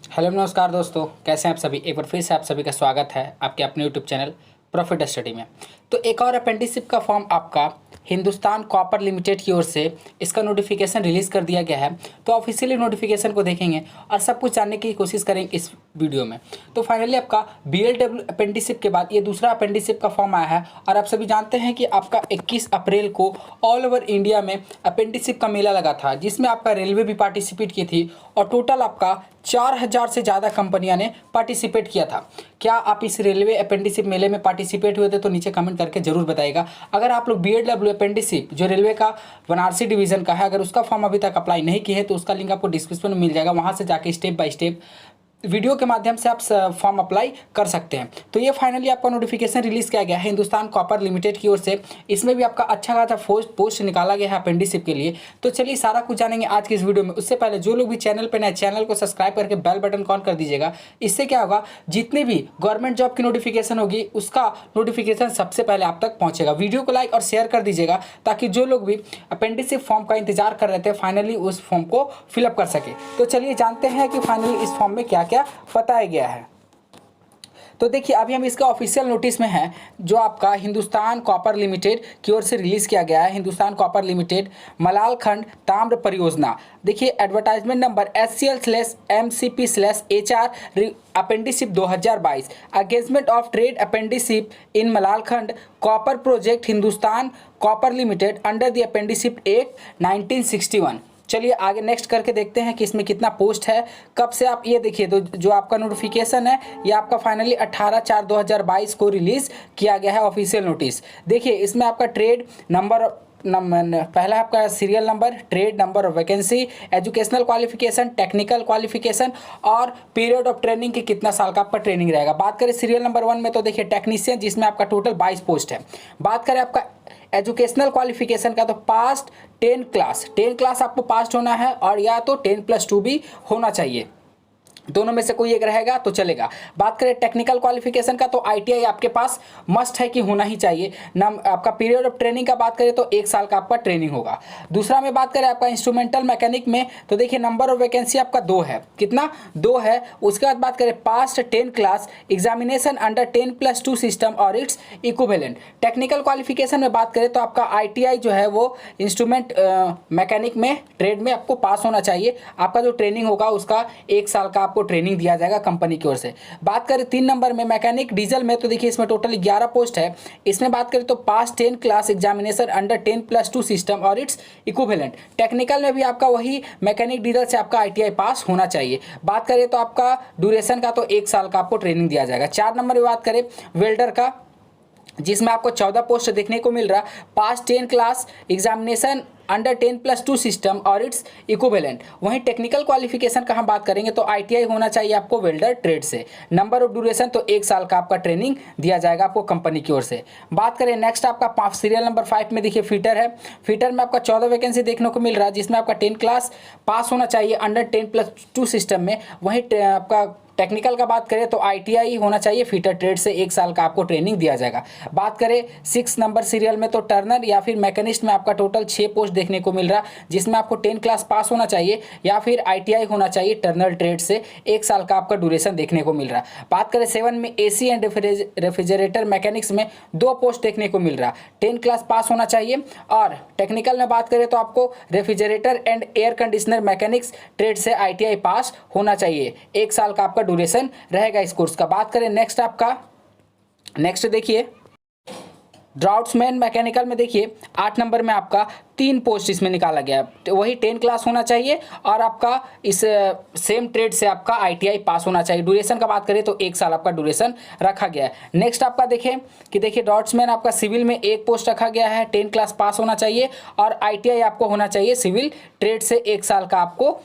Hello नमस्कार दोस्तों, कैसे हैं आप सभी। एक बार फिर से आप सभी का स्वागत है आपके अपने यूट्यूब चैनल प्रॉफिट स्टडी में। तो एक और अपेंडिसिप का फॉर्म आपका हिंदुस्तान कॉपर लिमिटेड की ओर से इसका नोटिफिकेशन रिलीज़ कर दिया गया है। तो ऑफिशियली नोटिफिकेशन को देखेंगे और सब कुछ जानने की कोशिश करेंगे इस वीडियो में। तो फाइनली आपका BLW अपेंडिसिप के बाद ये दूसरा अपेंडिसिप का फॉर्म आया है। और आप सभी जानते हैं कि आपका 21 अप्रैल को ऑल ओवर इंडिया में अपेंडिसिप का मेला लगा था, जिसमें आपका रेलवे भी पार्टिसिपेट की थी और टोटल आपका 4000 से ज़्यादा कंपनियां ने पार्टिसिपेट किया था। क्या आप इस रेलवे अपेंडिसिप मेले में पार्टिसिपेट हुए थे? तो नीचे कमेंट करके जरूर बताइएगा। अगर आप लोग BLW अपेंडिसिप जो रेलवे का वाराणसी डिवीज़न का है, अगर उसका फॉर्म अभी तक अप्लाई नहीं किए हैं तो उसका लिंक आपको डिस्क्रिप्शन में मिल जाएगा। वहाँ से जाके स्टेप बाय स्टेप वीडियो के माध्यम से आप फॉर्म अप्लाई कर सकते हैं। तो ये फाइनली आपका नोटिफिकेशन रिलीज़ किया गया है हिंदुस्तान कॉपर लिमिटेड की ओर से। इसमें भी आपका अच्छा खासा पोस्ट निकाला गया है अपेंडिसिप के लिए। तो चलिए सारा कुछ जानेंगे आज की इस वीडियो में। उससे पहले जो लोग भी चैनल पर नए, चैनल को सब्सक्राइब करके बेल बटन ऑन कर दीजिएगा। इससे क्या होगा, जितनी भी गवर्नमेंट जॉब की नोटिफिकेशन होगी उसका नोटिफिकेशन सबसे पहले आप तक पहुँचेगा। वीडियो को लाइक और शेयर कर दीजिएगा ताकि जो लोग भी अपेंडिसिप फॉर्म का इंतजार कर रहे थे फाइनली उस फॉर्म को फिलअप कर सके। तो चलिए जानते हैं कि फाइनली इस फॉर्म में क्या क्या बताया गया है। तो देखिए अभी हम इसका ऑफिशियल नोटिस में हैं, जो आपका हिंदुस्तान कॉपर लिमिटेड की ओर से रिलीज़ किया गया है। हिंदुस्तान कॉपर लिमिटेड मलालखंड ताम्र परियोजना। देखिए advertisement number SCL/MCP/HR apprenticeship 2022 engagement of trade apprenticeship in Malanjkhand copper project Hindustan Copper Limited under the apprenticeship act 1961। चलिए आगे नेक्स्ट करके देखते हैं कि इसमें कितना पोस्ट है, कब से आप ये देखिए। तो जो आपका नोटिफिकेशन है ये आपका फाइनली 18/4/2022 को रिलीज़ किया गया है ऑफिशियल नोटिस। देखिए इसमें आपका ट्रेड नंबर पहला आपका serial number, trade number of vacancy, educational qualification, technical qualification और पीरियड ऑफ ट्रेनिंग की कितना साल का आपका ट्रेनिंग रहेगा। बात करें सीरियल नंबर 1 में तो देखिए टेक्नीशियन, जिसमें आपका टोटल 22 पोस्ट है। बात करें आपका एजुकेशनल क्वालिफिकेशन का तो पास्ट 10 क्लास आपको पास्ट होना है और या तो 10+2 भी होना चाहिए, दोनों में से कोई एक रहेगा तो चलेगा। बात करें टेक्निकल क्वालिफिकेशन का तो ITI आपके पास मस्ट है कि होना ही चाहिए। नाम आपका पीरियड ऑफ ट्रेनिंग का बात करें तो 1 साल का आपका ट्रेनिंग होगा। दूसरा में बात करें आपका इंस्ट्रूमेंटल मैकेनिक में तो देखिए नंबर ऑफ वैकेंसी आपका 2 है। कितना? 2 है। उसके बाद बात करें past 10 class examination under 10+2 system और इट्स इक्विवेलेंट। टेक्निकल क्वालिफिकेशन में बात करें तो आपका ITI जो है वो इंस्ट्रूमेंट मैकेनिक में ट्रेड में आपको पास होना चाहिए। आपका जो ट्रेनिंग होगा उसका 1 साल का आपको ट्रेनिंग दिया जाएगा कंपनी की ओर से। बात करें 3 नंबर में मैकेनिक डीजल में तो देखिए इसमें टोटल 11 पोस्ट है। इसमें बात करें तो पास 10 क्लास एग्जामिनेशन अंडर 10+2 सिस्टम और इट्स इक्विवेलेंट। टेक्निकल में भी आपका वही मैकेनिक डीजल से आपका ITI पास होना चाहिए। बात करें तो आपका ड्यूरेशन का तो 1 साल का आपको ट्रेनिंग दिया जाएगा। 4 नंबर में बात करें वेल्डर का, जिसमें आपको 14 पोस्ट देखने को मिल रहा। पास 10 क्लास एग्जामिनेशन अंडर 10+2 सिस्टम और इट्स इक्विवेलेंट। वहीं टेक्निकल क्वालिफिकेशन का हम बात करेंगे तो ITI होना चाहिए आपको वेल्डर ट्रेड से। नंबर ऑफ ड्यूरेशन तो 1 साल का आपका ट्रेनिंग दिया जाएगा आपको कंपनी की ओर से। बात करें नेक्स्ट आपका सीरियल नंबर 5 में देखिए फीटर है। फीटर में आपका 14 वैकेंसी देखने को मिल रहा है, जिसमें आपका 10 क्लास पास होना चाहिए अंडर 10+2 सिस्टम में। वहीं आपका टेक्निकल का बात करें तो ITI होना चाहिए फीटर ट्रेड से, 1 साल का आपको ट्रेनिंग दिया जाएगा। बात करें 6 नंबर सीरियल में तो टर्नर या फिर मैकेनिस्ट में आपका टोटल 6 पोस्ट देखने को मिल रहा, जिसमें आपको 10 क्लास पास होना चाहिए या फिर ITI होना चाहिए टर्नर ट्रेड से, 1 साल का आपका ड्यूरेशन देखने को मिल रहा। बात करें 7 में AC एंड रेफ्रिजरेटर मैकेनिक्स में 2 पोस्ट देखने को मिल रहा, 10 क्लास पास होना चाहिए। और टेक्निकल में बात करें तो आपको refrigerator and air conditioner mechanics trade से ITI पास होना चाहिए, 1 साल का आपका ड्यूरेशन रहेगा इस कोर्स का। बात करें नेक्स्ट देखिए ड्राफ्ट्समैन मैकेनिकल में देखिए 8 नंबर में आपका 3 पोस्ट इसमें निकाला गया, वही 10 क्लास होना चाहिए और आपका इस सेम ट्रेड से आपका ITI पास होना चाहिए। ड्यूरेशन का बात करें तो 1 साल आपका ड्यूरेशन रखा गया है। नेक्स्ट आपका देखें कि देखिए ड्राफ्ट्समैन आपका सिविल में 1 पोस्ट रखा गया है, 10 क्लास पास होना चाहिए और ITI आपको होना चाहिए सिविल ट्रेड से, 1 साल का आपको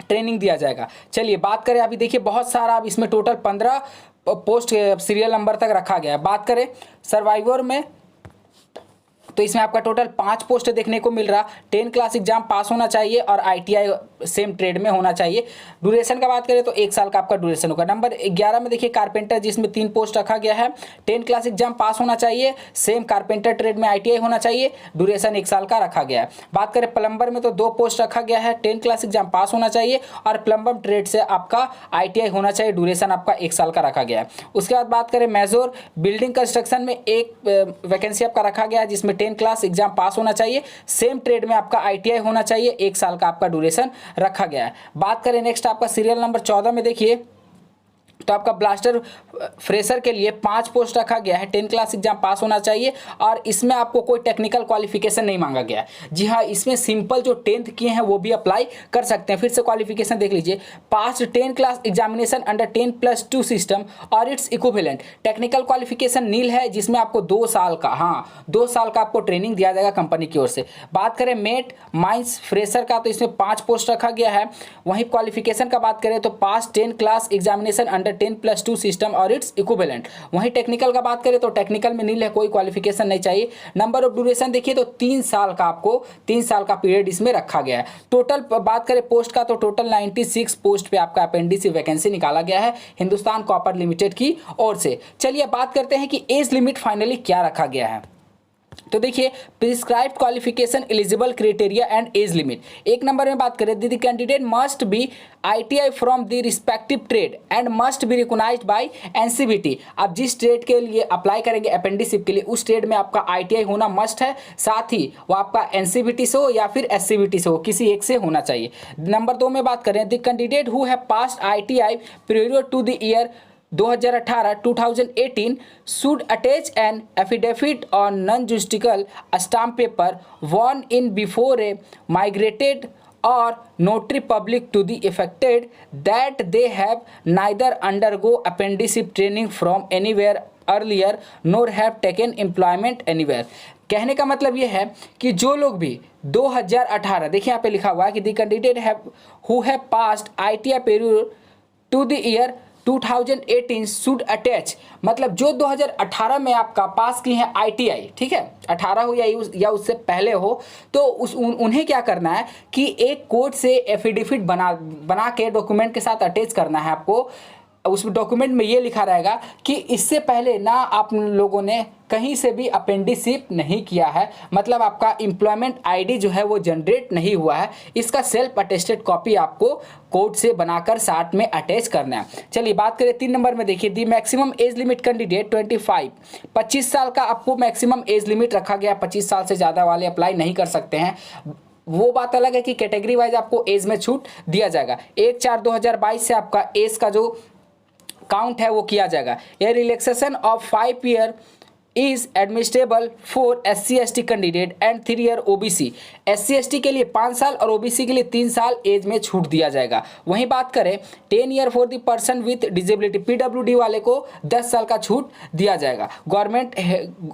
ट्रेनिंग दिया जाएगा। चलिए बात करें अभी देखिए बहुत सारा, अब इसमें टोटल 15 पोस्ट सीरियल नंबर तक रखा गया है। बात करें सर्वाइवर में तो इसमें आपका टोटल 5 पोस्ट देखने को मिल रहा, 10 क्लास एग्जाम पास होना चाहिए और ITI सेम ट्रेड में होना चाहिए। ड्यूरेशन का बात करें तो 1 साल का आपका ड्यूरेशन होगा। नंबर 11 में देखिए कारपेंटर, जिसमें 3 पोस्ट रखा गया है। 10 क्लास एग्जाम पास होना चाहिए, सेम कारपेंटर ट्रेड में ITI होना चाहिए, ड्यूरेशन 1 साल का रखा गया है। बात करें प्लम्बर में तो 2 पोस्ट रखा गया है, 10 क्लास एग्जाम पास होना चाहिए और प्लम्बर ट्रेड से आपका ITI होना चाहिए, ड्यूरेशन आपका 1 साल का रखा गया है। उसके बाद बात करें मेजर बिल्डिंग कंस्ट्रक्शन में 1 वैकेंसी आपका रखा गया है, जिसमें 10 क्लास एग्जाम पास होना चाहिए, सेम ट्रेड में आपका ITI होना चाहिए, 1 साल का आपका ड्यूरेशन रखा गया है। बात करें नेक्स्ट आपका सीरियल नंबर 14 में देखिए, तो आपका ब्लास्टर फ्रेशर के लिए 5 पोस्ट रखा गया है, 10 क्लास एग्जाम पास होना चाहिए और इसमें आपको कोई टेक्निकल क्वालिफिकेशन नहीं मांगा गया है। जी हाँ, इसमें सिंपल जो 10th किए हैं वो भी अप्लाई कर सकते हैं। फिर से क्वालिफिकेशन देख लीजिए, पास 10 क्लास एग्जामिनेशन अंडर 10+2 सिस्टम और इट्स इक्विवेलेंट। टेक्निकल क्वालिफिकेशन नील है, जिसमें आपको 2 साल का 2 साल का आपको ट्रेनिंग दिया जाएगा कंपनी की ओर से। बात करें मेट माइंस फ्रेशर का, तो इसमें 5 पोस्ट रखा गया है। वहीं क्वालिफिकेशन का बात करें तो पास 10 क्लास एग्जामिनेशन अंडर 10+2 सिस्टम और इट्स इक्विवेलेंट। वहीं टेक्निकल का बात करें तो टेक्निकल में नील है, कोई क्वालिफिकेशन नहीं चाहिए। नंबर ऑफ ड्यूरेशन देखिए तो 3 साल का, आपको 3 साल का पीरियड इसमें रखा गया है। टोटल बात करें पोस्ट का तो टोटल 96 पोस्ट पे आपका अपेंडिक्स वैकेंसी निकाला गया है हिंदुस्तान कॉपर लिमिटेड की ओर से। चलिए बात करते हैं कि एज लिमिट फाइनली क्या रखा गया है। तो देखिए, prescribed qualification, eligible criteria and age limit. 1 number में बात करें, the candidate must be ITI from the respective trade and must be recognised by NCVT। आप जिस ट्रेड के लिए अप्लाई करेंगे अपेंडिसिप के लिए, उस ट्रेड में आपका ITI होना मस्ट है, साथ ही वो आपका NCVT से हो या फिर SCVT से हो, किसी एक से होना चाहिए। नंबर 2 में बात करें, the candidate who have passed ITI period to the year 2018 should attach an affidavit on non-justical stamp paper worn in before a migrated or notary public to the affected that they have neither undergo apprenticeship training from anywhere earlier nor have taken employment anywhere। कहने का मतलब ये है कि जो लोग भी 2018, देखिए यहाँ पे लिखा हुआ है कि the candidate who have passed ITI period to the year 2018 should attach, मतलब जो 2018 में आपका पास की हैं ITI, ठीक है, 18 हो या उससे पहले हो, तो उन्हें क्या करना है कि एक कोर्ट से एफिडेविट बना के डॉक्यूमेंट के साथ अटैच करना है आपको। उस डॉक्यूमेंट में ये लिखा रहेगा कि इससे पहले ना आप लोगों ने कहीं से भी अपेंडिसिप नहीं किया है, मतलब आपका एम्प्लॉयमेंट ID जो है वो जनरेट नहीं हुआ है। इसका सेल्फ अटेस्टेड कॉपी आपको कोर्ट से बनाकर साथ में अटैच करना है। चलिए बात करें 3 नंबर में, देखिए the maximum age limit candidate 25 साल का आपको मैक्सिमम एज लिमिट रखा गया। 25 साल से ज़्यादा वाले अप्लाई नहीं कर सकते हैं। वो बात अलग है कि कैटेगरी वाइज आपको एज में छूट दिया जाएगा। 1/4/2022 से आपका एज का जो काउंट है वो किया जाएगा। ये relaxation of 5 year is एडमिनिस्ट्रेबल for SC/ST candidate and 3 year OBC। SC/ST के लिए 5 साल और OBC के लिए 3 साल एज में छूट दिया जाएगा। वहीं बात करें 10 year for the person with disability, PWD वाले को 10 साल का छूट दिया जाएगा। गवर्नमेंट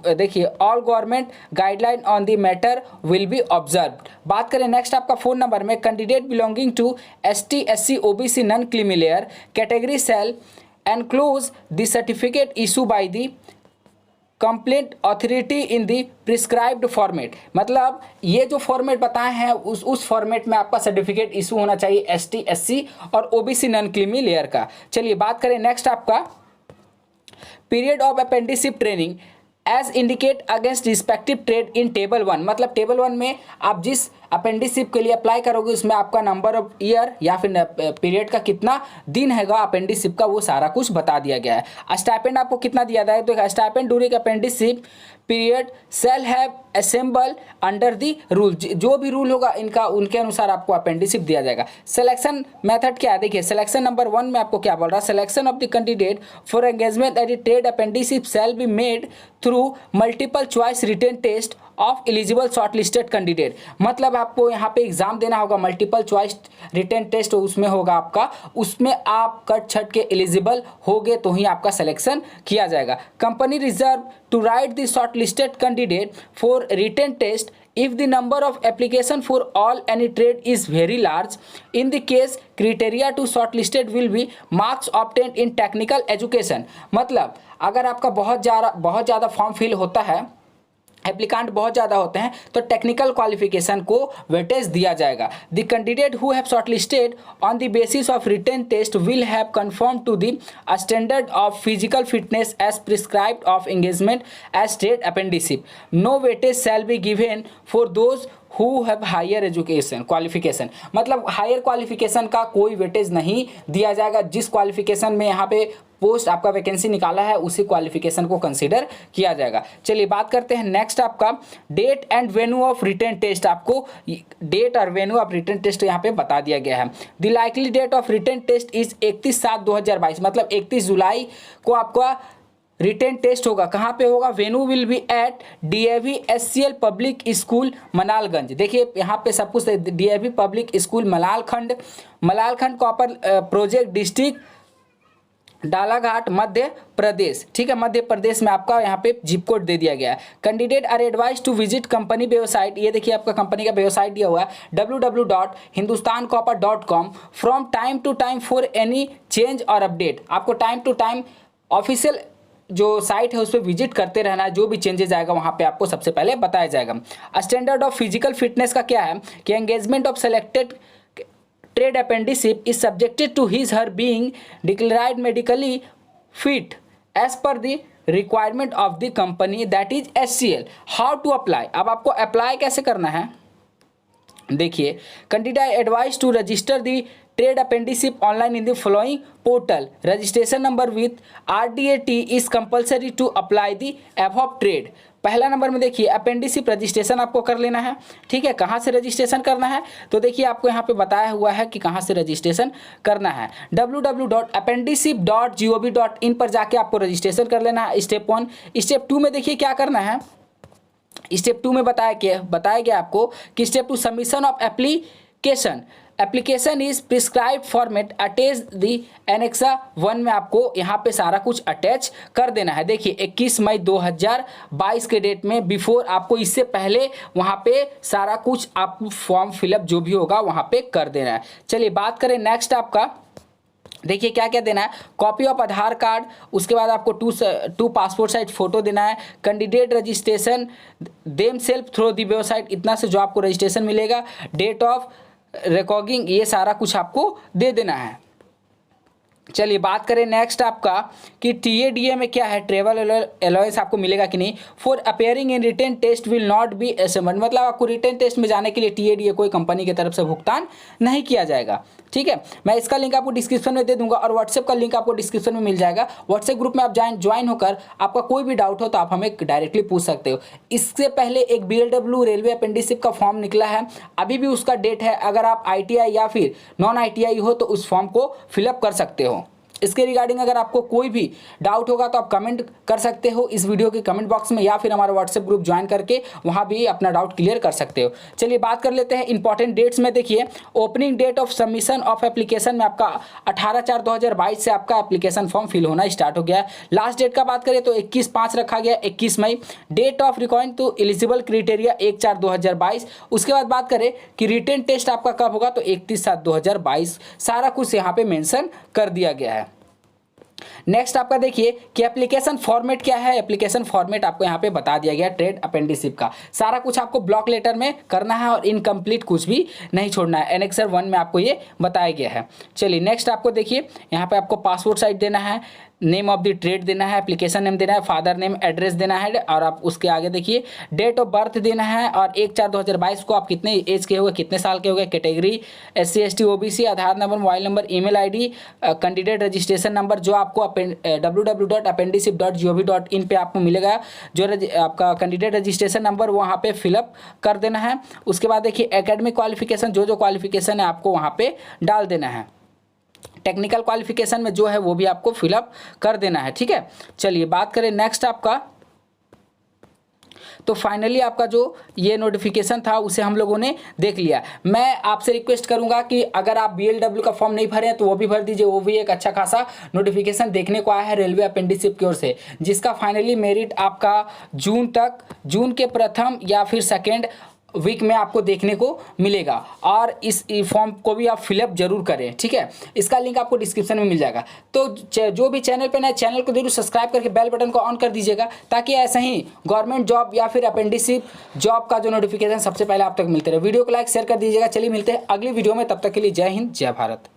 देखिए, all government guideline on the matter will be observed. बात करें नेक्स्ट आपका 4 नंबर में, candidate belonging to ST SC OBC non creamy layer category shall enclose the certificate issued by the competent authority in the prescribed format, मतलब ये जो format बताए हैं उस फॉर्मेट में आपका सर्टिफिकेट इशू होना चाहिए ST SC और OBC नॉन क्रीमी लेयर का। चलिए बात करें नेक्स्ट आपका period of apprenticeship training as indicate against respective trade in table 1, मतलब टेबल 1 में आप जिस अपेंडिसिप के लिए अप्लाई करोगे उसमें आपका नंबर ऑफ ईयर या फिर पीरियड का कितना दिन हैगा अपेंडिसिप का, वो सारा कुछ बता दिया गया है। स्टाइपेंड आपको कितना दिया जाए, तो stipend during apprenticeship period shall have assemble under the rule, जो भी रूल होगा इनका उनके अनुसार आपको अपेंडिसिप दिया जाएगा। सिलेक्शन मेथड क्या है, देखिए सिलेक्शन नंबर 1 में आपको क्या बोल रहा है, selection of the candidate for engagement at the trade apprenticeship shall be made through multiple choice written test of eligible shortlisted candidate, मतलब आपको यहाँ पे एग्जाम देना होगा, मल्टीपल चॉइस रिटन टेस्ट उसमें होगा आपका, उसमें आप कट छट के एलिजिबल होगे तो ही आपका सिलेक्शन किया जाएगा। Company reserve to right the shortlisted candidate for written test if the number of application for all any trade is very large. In the case criteria to shortlisted will be marks obtained in technical education, मतलब अगर आपका बहुत ज़्यादा form fill होता है applicant बहुत ज़्यादा होते हैं तो टेक्निकल क्वालिफिकेशन को वेटेज दिया जाएगा। The candidate who have shortlisted on the basis of written test will have confirm to the standard of physical fitness as prescribed of engagement as trade apprenticeship. No weightage shall be given for those who have higher education qualification. मतलब higher qualification का कोई weightage नहीं दिया जाएगा। जिस qualification में यहाँ पे पोस्ट आपका वैकेंसी निकाला है उसी क्वालिफिकेशन को कंसीडर किया जाएगा। चलिए बात करते हैं नेक्स्ट आपका date and venue of written test. आपको डेट और वेन्यू ऑफ रिटन टेस्ट यहाँ पे बता दिया गया है। The likely date of written test is 31/7/2022। मतलब 31 जुलाई को आपका रिटन टेस्ट होगा। कहाँ पे होगा? Venue will be at DAV SCL public school Malalganj. देखिए यहाँ पे सब कुछ DAV public school Malanjkhand copper project district Balaghat Madhya Pradesh. ठीक है, मध्य प्रदेश में आपका यहाँ पे जिप कोड दे दिया गया है। Candidate are advise to visit company website. ये देखिए आपका कंपनी का वेबसाइट दिया हुआ है www.hindustancopper.com from time to time for any change और अपडेट। आपको टाइम टू टाइम ऑफिशियल जो साइट है उस पर विजिट करते रहना है। जो भी चेंजेस आएगा वहाँ पे आपको सबसे पहले बताया जाएगा। स्टैंडर्ड ऑफ फिजिकल फिटनेस का क्या है कि engagement of selected trade apprenticeship is subjected to his her being declared medically fit as per the requirement of the company that is SCL। How to apply. अब आपको apply कैसे करना है देखिए। Candidate advise to register the trade apprenticeship online in the following portal. Registration number with RDAT is compulsory to apply the above trade. पहला number में देखिए अपेंडिसिप registration आपको कर लेना है। ठीक है, कहाँ से रजिस्ट्रेशन करना है तो देखिए आपको यहाँ पे बताया हुआ है कि कहाँ से रजिस्ट्रेशन करना है। www.appendicip.gov.in पर जाके आपको रजिस्ट्रेशन कर लेना है। स्टेप 1। स्टेप 2 में देखिए क्या करना है। स्टेप 2 में बताया गया आपको कि step 2 submission of application is prescribe format attach the annexure 1 में आपको यहाँ पे सारा कुछ अटैच कर देना है। देखिए 21 मई 2022 के डेट में बिफोर आपको इससे पहले वहाँ पे सारा कुछ आप फॉर्म फिलअप जो भी होगा वहाँ पे कर देना है। चलिए बात करें नेक्स्ट आपका। देखिए क्या क्या देना है। कॉपी ऑफ आधार कार्ड, उसके बाद आपको टू पासपोर्ट साइज फोटो देना है। Candidate registration them self through the website, इतना से जो आपको रजिस्ट्रेशन मिलेगा। डेट ऑफ रिकॉर्डिंग ये सारा कुछ आपको दे देना है। चलिए बात करें नेक्स्ट आपका कि TADA में क्या है, ट्रेवल अलाउंस आपको मिलेगा कि नहीं। For appearing in written test will not be assessment. मतलब आपको रिटन टेस्ट में जाने के लिए TADA कोई कंपनी की तरफ से भुगतान नहीं किया जाएगा। ठीक है, मैं इसका लिंक आपको डिस्क्रिप्शन में दे दूंगा और व्हाट्सएप का लिंक आपको डिस्क्रिप्शन में मिल जाएगा। व्हाट्सएप ग्रुप में आप ज्वाइन होकर आपका कोई भी डाउट हो तो आप हमें डायरेक्टली पूछ सकते हो। इससे पहले एक BLW रेलवे अपेंडिसिप का फॉर्म निकला है, अभी भी उसका डेट है। अगर आप ITI या फिर नॉन ITI हो तो उस फॉर्म को फिलअप कर सकते हो। इसके रिगार्डिंग अगर आपको कोई भी डाउट होगा तो आप कमेंट कर सकते हो इस वीडियो के कमेंट बॉक्स में, या फिर हमारा व्हाट्सएप ग्रुप ज्वाइन करके वहां भी अपना डाउट क्लियर कर सकते हो। चलिए बात कर लेते हैं इंपॉर्टेंट डेट्स में। देखिए opening date of submission of application में आपका 18/4/2022 से आपका एप्लीकेशन फॉर्म फिल होना स्टार्ट हो गया है। लास्ट डेट का बात करें तो 21/5 रखा गया, 21 मई। Date of recording to eligible criteria 1/4/2022। उसके बाद बात करें कि रिटन टेस्ट आपका कब होगा तो 31/7/2022। सारा कुछ यहाँ पे मेंशन कर दिया गया है। नेक्स्ट आपका देखिए कि एप्लीकेशन फॉर्मेट क्या है। एप्लीकेशन फॉर्मेट आपको यहाँ पे बता दिया गया ट्रेड अपेंडिसिप का। सारा कुछ आपको ब्लॉक लेटर में करना है और इनकम्प्लीट कुछ भी नहीं छोड़ना है। एनेक्सर 1 में आपको ये बताया गया है। चलिए नेक्स्ट आपको देखिए यहाँ पे आपको पासपोर्ट साइज देना है, नेम ऑफ द ट्रेड देना है, एप्लीकेशन नेम देना है, फादर नेम एड्रेस देना है और आप उसके आगे देखिए डेट ऑफ बर्थ देना है और 1/4/2022 को आप कितने एज के हो गए, कितने साल के हो गए, category SC ST OBC, Aadhaar number, mobile number, email ID, candidate registration number जो आपको www.appendicip.gov.in पे आपको मिलेगा। जो आपका कैंडिडेट रजिस्ट्रेशन नंबर वहाँ पे फिलअप कर देना है। उसके बाद देखिए एकेडमिक क्वालिफिकेशन, जो क्वालिफिकेशन है आपको वहाँ पे डाल देना है। टेक्निकल क्वालिफिकेशन में जो है वो भी आपको फिलअप कर देना है। ठीक है, चलिए बात करें नेक्स्ट आपका। तो फाइनली आपका जो ये नोटिफिकेशन था उसे हम लोगों ने देख लिया। मैं आपसे रिक्वेस्ट करूंगा कि अगर आप BLW का फॉर्म नहीं भरे हैं तो वो भी भर दीजिए। वो भी एक अच्छा खासा नोटिफिकेशन देखने को आया है रेलवे अपेंडिसिप की ओर से, जिसका फाइनली मेरिट आपका जून के प्रथम या फिर सेकेंड वीक में आपको देखने को मिलेगा। और इस फॉर्म को भी आप फिलअप जरूर करें, ठीक है। इसका लिंक आपको डिस्क्रिप्शन में मिल जाएगा। तो जो भी चैनल पे नए, चैनल को जरूर सब्सक्राइब करके बेल बटन को ऑन कर दीजिएगा, ताकि ऐसे ही गवर्नमेंट जॉब या फिर अपेंडिसिप जॉब का जो नोटिफिकेशन सबसे पहले आप तक मिलते रहे। वीडियो को लाइक शेयर कर दीजिएगा। चलिए मिलते हैं अगली वीडियो में, तब तक के लिए जय हिंद, जय भारत।